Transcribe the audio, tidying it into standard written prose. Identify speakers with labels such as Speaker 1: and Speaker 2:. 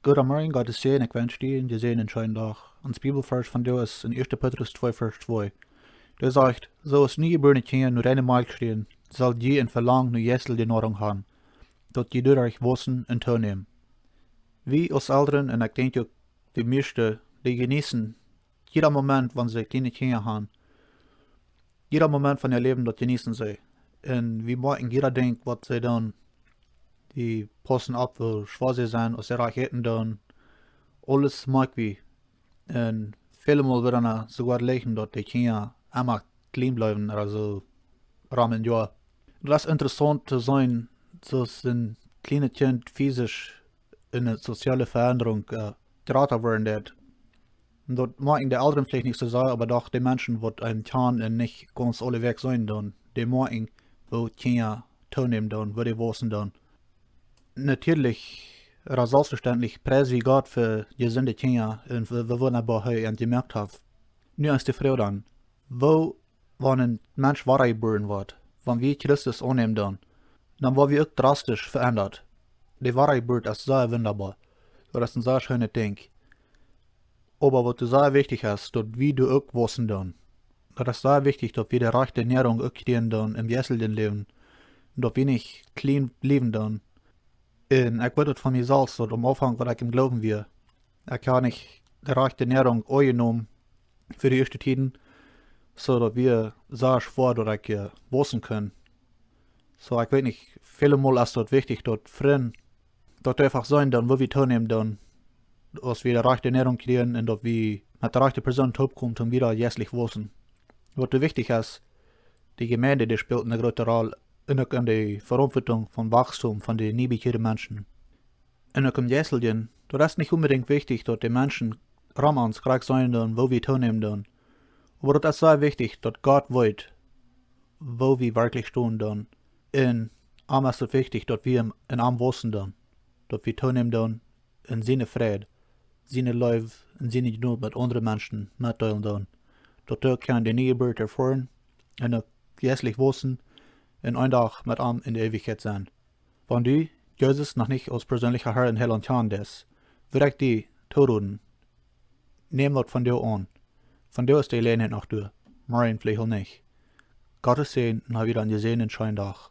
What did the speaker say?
Speaker 1: Gott am Morgen, Gottes Segen, ich wünsche dir einen gesegenen schönen Tag. Und das Bibelvers von dir ist in 1. Petrus 2, Vers 2. Der sagt, so ist nie gebeurd hier nur eine Mal stehen, soll je in Verlangen nur jessel die Ordnung haben, dort je durch Wissen und Ton nehmen. Wie als Eltern, und ich denke auch die meisten, die genießen jeder Moment, wenn sie kleine Kinder haben, jeder Moment von ihr Leben, dort genießen sie. Und wie morgen jeder denkt, was sie dann, die passen ab, wie schwer sie sind, was sie Raketen dann, alles mag wie. Und viele Mal wird dann sogar legen, dass die Kinder immer clean bleiben, also rahmen ja. Das ist interessant zu sein, dass ein kleines Kind physisch in eine soziale Veränderung geraten werden. Und das mag die Eltern vielleicht nicht so sagen, aber doch die Menschen, die ein Kind und nicht ganz alle weg sein, dann, die morgen, wo Kinder teilnehmen, dann, wo die wissen, dann. Natürlich, selbstverständlich, preis wie Gott für gesunde Kinder und wir wollen aber heute gemerkt haben. Nu ist die Frage dann, wo, wenn ein Mensch wahr geboren wird, wenn wir Christus annehmen dann werden wir auch drastisch verändert. Die wahre Geburt ist sehr wunderbar. Das ist ein sehr schönes Ding. Aber was sehr wichtig ist, dass wir du auch wissen dann. Das ist sehr wichtig, dass wir die rechte Ernährung auch kriegen dann im jesselnden Leben. Dass wir nicht clean leben dann. Und ich weiß von mir selbst, dass am Anfang, was ich im Glauben wir, ich habe nicht die rechte Ernährung angenommen für die ersten Tiden, so dass wir sehr schwer, dass ich wissen können. So, ich weiß nicht, viele Mal ist das wichtig, dass Freunde, dass einfach sein, dann, wo wir teilnehmen, dann, dass wir die rechte Ernährung kriegen und dass wir mit der rechten Person kommen und wieder jässlich wissen. Was wichtig ist, die Gemeinde, die spielt eine große Rolle in der Verantwortung von Wachstum von den niebekehrten Menschen. Und auch im Jesselchen, das ist nicht unbedingt wichtig, dass die Menschen Ramans gleich sein, dann, wo wir teilnehmen, dann. Aber das ist sehr wichtig, dass Gott weiß, wo wir wirklich stehen, dann. Und am ist es wichtig, dass wir in am wissen, dann. Dass wir teilnehmen, dann, in seine Friede, seine Liebe und seine Geduld mit anderen Menschen mitteilen, dann. Dass er kann die Neugeburt erfahren und auch jässlich wissen und ein Tag mit ihm in der Ewigkeit sein. Wenn du Jesus noch nicht als persönlicher Herr und Heiland kennst, würde ich dich tun. Nimm das von dir an. Von dir ist die Lehnheit nach dir. Morgen vielleicht auch nicht. Gottes Segen und hab wieder einen gesehenen schönen Tag.